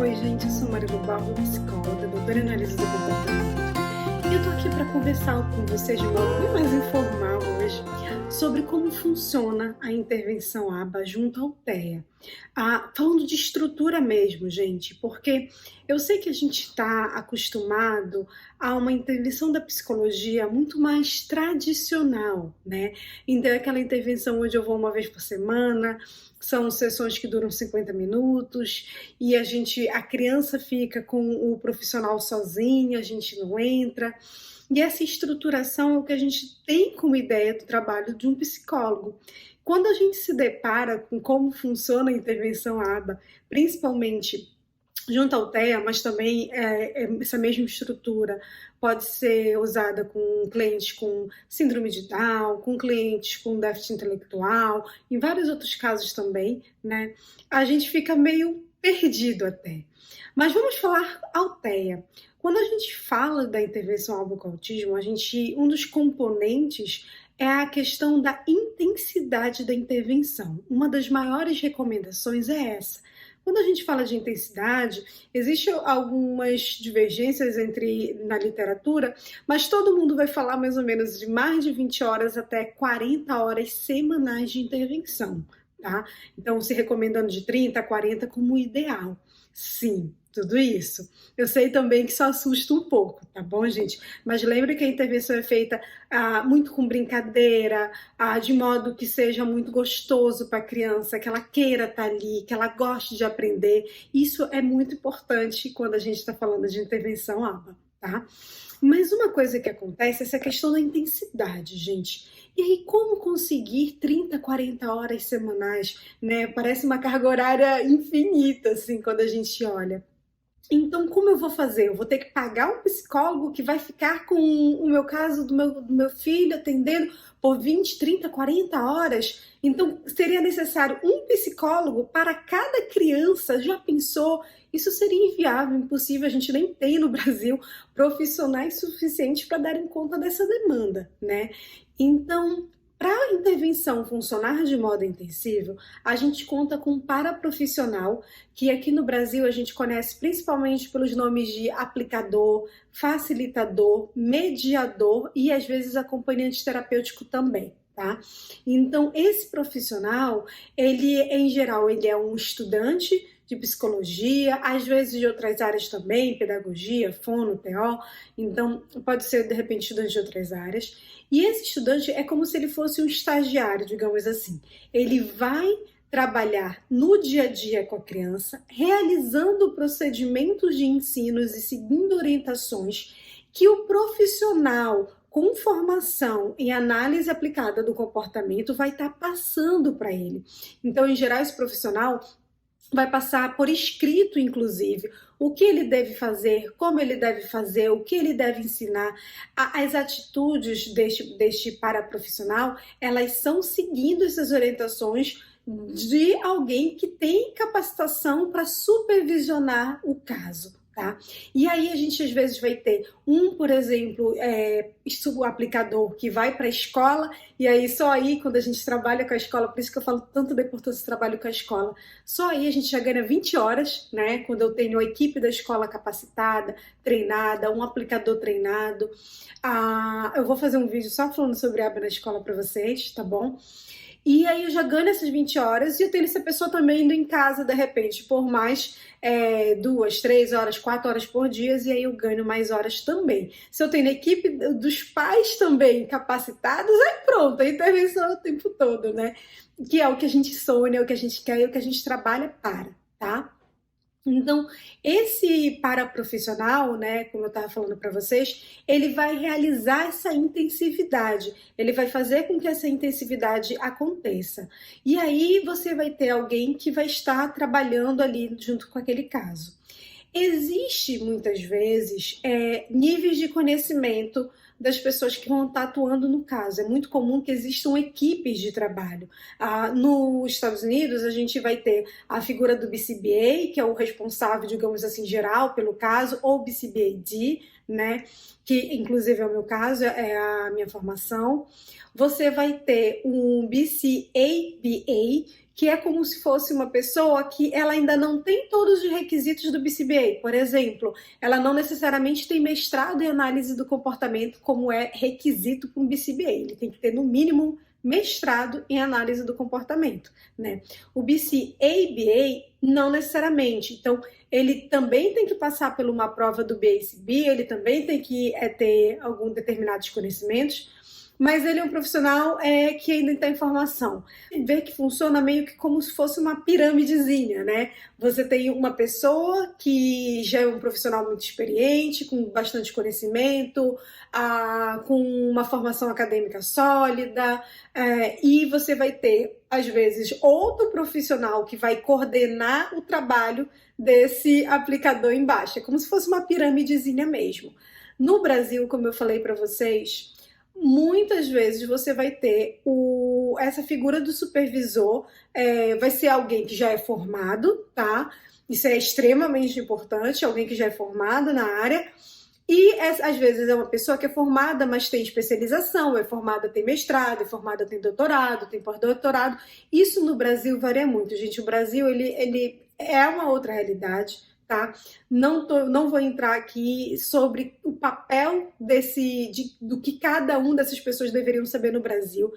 Oi, gente, eu sou Marilu Balbo, psicóloga, doutora em análise do comportamento. E eu tô aqui para conversar com vocês de modo bem mais informal hoje sobre como funciona a intervenção ABA junto ao TEA. Falando de estrutura mesmo, gente, porque eu sei que a gente está acostumado a uma intervenção da psicologia muito mais tradicional, né? Então é aquela intervenção onde eu vou uma vez por semana, são sessões que duram 50 minutos e a criança fica com o profissional sozinha, a gente não entra. E essa estruturação é o que a gente tem como ideia do trabalho de um psicólogo. Quando a gente se depara com como funciona a intervenção ABA, principalmente junto ao TEA, mas também essa mesma estrutura pode ser usada com clientes com síndrome de Down, com clientes com déficit intelectual, em vários outros casos também, né? A gente fica meio perdido até. Mas vamos falar ao TEA. Quando a gente fala da intervenção ABA com autismo, um dos componentes é a questão da intensidade da intervenção. Uma das maiores recomendações é essa. Quando a gente fala de intensidade, existem algumas divergências na literatura, mas todo mundo vai falar mais ou menos de mais de 20 horas até 40 horas semanais de intervenção, tá? Então, se recomendando de 30 a 40 como ideal. Sim, tudo isso. Eu sei também que isso assusta um pouco, tá bom, gente? Mas lembre que a intervenção é feita muito com brincadeira, de modo que seja muito gostoso para a criança, que ela queira estar ali, que ela goste de aprender. Isso é muito importante quando a gente está falando de intervenção ABA, tá? Mas uma coisa que acontece é essa questão da intensidade, gente. E aí, como conseguir 30, 40 horas semanais, né? Parece uma carga horária infinita, assim, quando a gente olha. Então, como eu vou fazer? Eu vou ter que pagar um psicólogo que vai ficar com o meu caso do meu filho atendendo por 20, 30, 40 horas? Então, seria necessário um psicólogo para cada criança? Já pensou? Isso seria inviável, impossível. A gente nem tem no Brasil profissionais suficientes para darem conta dessa demanda, né? Então, para a intervenção funcionar de modo intensivo, a gente conta com um paraprofissional, que aqui no Brasil a gente conhece principalmente pelos nomes de aplicador, facilitador, mediador e às vezes acompanhante terapêutico também. Tá? Então, esse profissional, em geral, ele é um estudante de psicologia, às vezes de outras áreas também, pedagogia, fono, TO, então pode ser de repente estudante de outras áreas. E esse estudante é como se ele fosse um estagiário, digamos assim. Ele vai trabalhar no dia a dia com a criança, realizando procedimentos de ensinos e seguindo orientações que o profissional com formação em análise aplicada do comportamento vai estar passando para ele. Então, em geral, esse profissional vai passar por escrito, inclusive, o que ele deve fazer, como ele deve fazer, o que ele deve ensinar. As atitudes deste paraprofissional, elas são seguindo essas orientações de alguém que tem capacitação para supervisionar o caso. Tá? E aí a gente às vezes vai ter por exemplo, o aplicador que vai para a escola, e aí só aí quando a gente trabalha com a escola, por isso que eu falo tanto da importância do trabalho com a escola, só aí a gente já ganha 20 horas, né? Quando eu tenho a equipe da escola capacitada, treinada, um aplicador treinado. Eu vou fazer um vídeo só falando sobre a aba na escola para vocês, tá bom? E aí eu já ganho essas 20 horas e eu tenho essa pessoa também indo em casa, de repente, por mais 2, 3 horas, 4 horas por dia, e aí eu ganho mais horas também. Se eu tenho a equipe dos pais também capacitados, aí pronto, a intervenção é o tempo todo, né? Que é o que a gente sonha, é o que a gente quer, é o que a gente trabalha para, tá? Então, esse paraprofissional, né, como eu estava falando para vocês, ele vai realizar essa intensividade, ele vai fazer com que essa intensividade aconteça. E aí você vai ter alguém que vai estar trabalhando ali junto com aquele caso. Existe, muitas vezes, níveis de conhecimento das pessoas que vão estar atuando no caso. É muito comum que existam equipes de trabalho. Nos Estados Unidos, a gente vai ter a figura do BCBA, que é o responsável, digamos assim, geral pelo caso, ou BCBAD, né? Que inclusive é o meu caso, é a minha formação. Você vai ter um BCABA, que é como se fosse uma pessoa que ela ainda não tem todos os requisitos do BCBA. Por exemplo, ela não necessariamente tem mestrado em análise do comportamento, como é requisito para um BCBA. Ele tem que ter, no mínimo, mestrado em análise do comportamento, né? O BCABA, não necessariamente. Então, ele também tem que passar por uma prova do BACB, ele também tem que ter alguns determinados conhecimentos, mas ele é um profissional que ainda está em formação. Vê que funciona meio que como se fosse uma piramidezinha, né? Você tem uma pessoa que já é um profissional muito experiente, com bastante conhecimento, com uma formação acadêmica sólida, e você vai ter, às vezes, outro profissional que vai coordenar o trabalho desse aplicador embaixo. É como se fosse uma piramidezinha mesmo. No Brasil, como eu falei para vocês, muitas vezes você vai ter essa figura do supervisor, vai ser alguém que já é formado, tá? Isso é extremamente importante, alguém que já é formado na área. E às vezes é uma pessoa que é formada, mas tem especialização, é formada, tem mestrado, é formada, tem doutorado, tem pós-doutorado. Isso no Brasil varia muito, gente. O Brasil, ele é uma outra realidade, tá? Não vou entrar aqui sobre o papel do que cada um dessas pessoas deveriam saber no Brasil.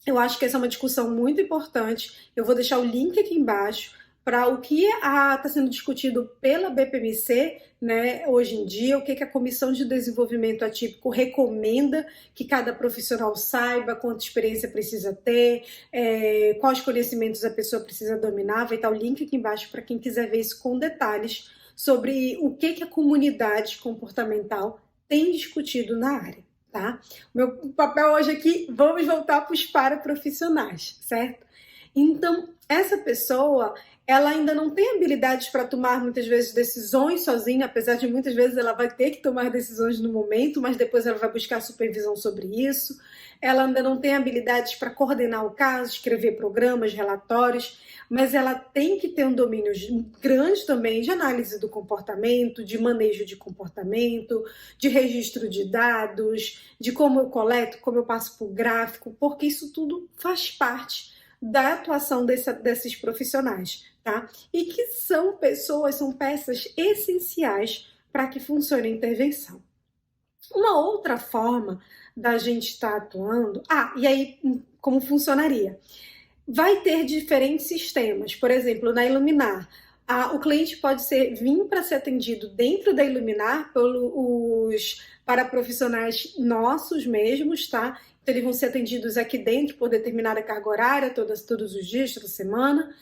Eu acho que essa é uma discussão muito importante. Eu vou deixar o link aqui embaixo para o que está sendo discutido pela BPMC, né, hoje em dia, o que a Comissão de Desenvolvimento Atípico recomenda que cada profissional saiba, quanta experiência precisa ter, quais conhecimentos a pessoa precisa dominar. Vai estar o link aqui embaixo para quem quiser ver isso com detalhes sobre o que a comunidade comportamental tem discutido na área. Tá? Meu papel hoje aqui, vamos voltar para os paraprofissionais, certo? Então, essa pessoa, ela ainda não tem habilidades para tomar muitas vezes decisões sozinha, apesar de muitas vezes ela vai ter que tomar decisões no momento, mas depois ela vai buscar supervisão sobre isso. Ela ainda não tem habilidades para coordenar o caso, escrever programas, relatórios, mas ela tem que ter um domínio grande também de análise do comportamento, de manejo de comportamento, de registro de dados, de como eu coleto, como eu passo por gráfico, porque isso tudo faz parte da atuação desses profissionais, tá? E que são peças essenciais para que funcione a intervenção. Uma outra forma da gente estar atuando... e aí, como funcionaria? Vai ter diferentes sistemas. Por exemplo, na Iluminar, o cliente pode vir para ser atendido dentro da Iluminar pelos paraprofissionais nossos mesmos, tá? Então, eles vão ser atendidos aqui dentro por determinada carga horária, todos os dias, toda semana.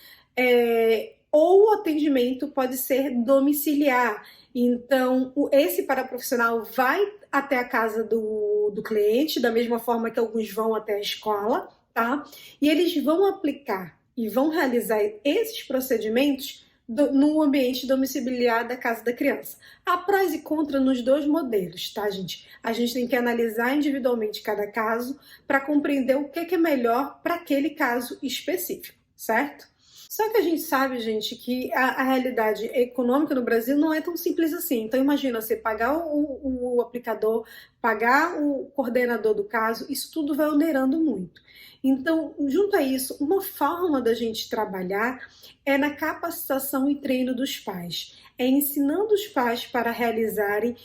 Ou o atendimento pode ser domiciliar. Então, esse paraprofissional vai até a casa do cliente, da mesma forma que alguns vão até a escola, tá? E eles vão aplicar e vão realizar esses procedimentos no ambiente domiciliar da casa da criança. Há prós e contras nos dois modelos, tá, gente? A gente tem que analisar individualmente cada caso para compreender o que é melhor para aquele caso específico, certo? Só que a gente sabe, gente, que a realidade econômica no Brasil não é tão simples assim. Então, imagina você pagar o aplicador, pagar o coordenador do caso, isso tudo vai onerando muito. Então, junto a isso, uma forma da gente trabalhar é na capacitação e treino dos pais. É ensinando os pais para realizarem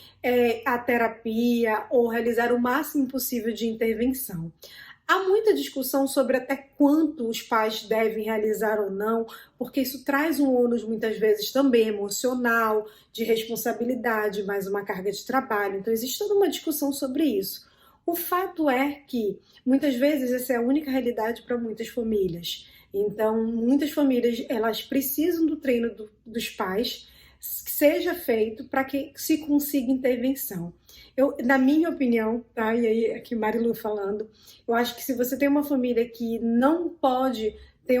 a terapia ou realizar o máximo possível de intervenção. Há muita discussão sobre até quanto os pais devem realizar ou não, porque isso traz um ônus muitas vezes também emocional, de responsabilidade, mais uma carga de trabalho. Então existe toda uma discussão sobre isso. O fato é que muitas vezes essa é a única realidade para muitas famílias. Então muitas famílias elas precisam do treino dos pais que seja feito para que se consiga intervenção. Na minha opinião, tá? E aí aqui Marilu falando, eu acho que se você tem uma família que não pode ter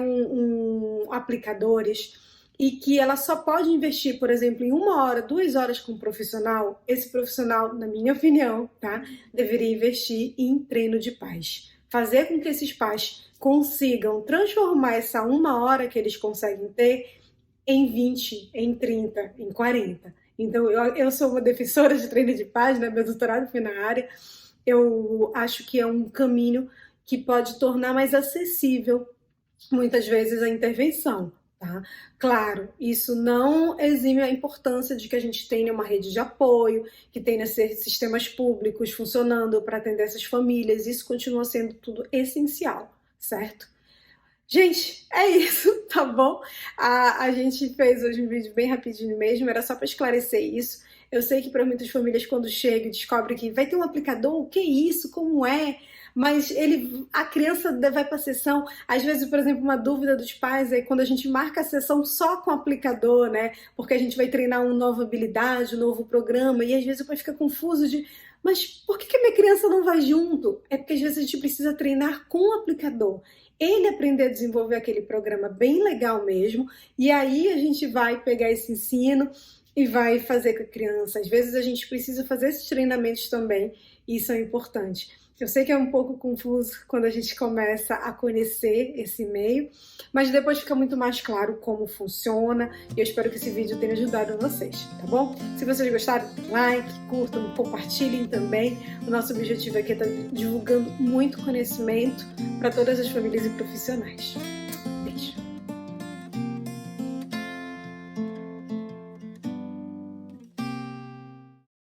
aplicadores e que ela só pode investir, por exemplo, em 1 hora, 2 horas com um profissional, esse profissional, na minha opinião, tá? Deveria investir em treino de pais. Fazer com que esses pais consigam transformar essa 1 hora que eles conseguem ter em 20, em 30, em 40. Então, eu sou uma defensora de treino de paz, né? Meu doutorado foi na área. Eu acho que é um caminho que pode tornar mais acessível, muitas vezes, a intervenção. Tá? Claro, isso não exime a importância de que a gente tenha uma rede de apoio, que tenha sistemas públicos funcionando para atender essas famílias. Isso continua sendo tudo essencial, certo? Gente, é isso, tá bom? A gente fez hoje um vídeo bem rapidinho mesmo, era só para esclarecer isso. Eu sei que para muitas famílias, quando chega e descobre que vai ter um aplicador, o que é isso? Como é? Mas a criança vai para a sessão, às vezes, por exemplo, uma dúvida dos pais é quando a gente marca a sessão só com o aplicador, né? Porque a gente vai treinar uma nova habilidade, um novo programa, e às vezes o pai fica confuso de mas por que a minha criança não vai junto? É porque às vezes a gente precisa treinar com o aplicador. Ele aprender a desenvolver aquele programa bem legal mesmo, e aí a gente vai pegar esse ensino e vai fazer com a criança. Às vezes a gente precisa fazer esses treinamentos também, e isso é importante. Eu sei que é um pouco confuso quando a gente começa a conhecer esse meio, mas depois fica muito mais claro como funciona, e eu espero que esse vídeo tenha ajudado vocês, tá bom? Se vocês gostaram, like, curtam, compartilhem também. O nosso objetivo aqui é estar divulgando muito conhecimento para todas as famílias e profissionais.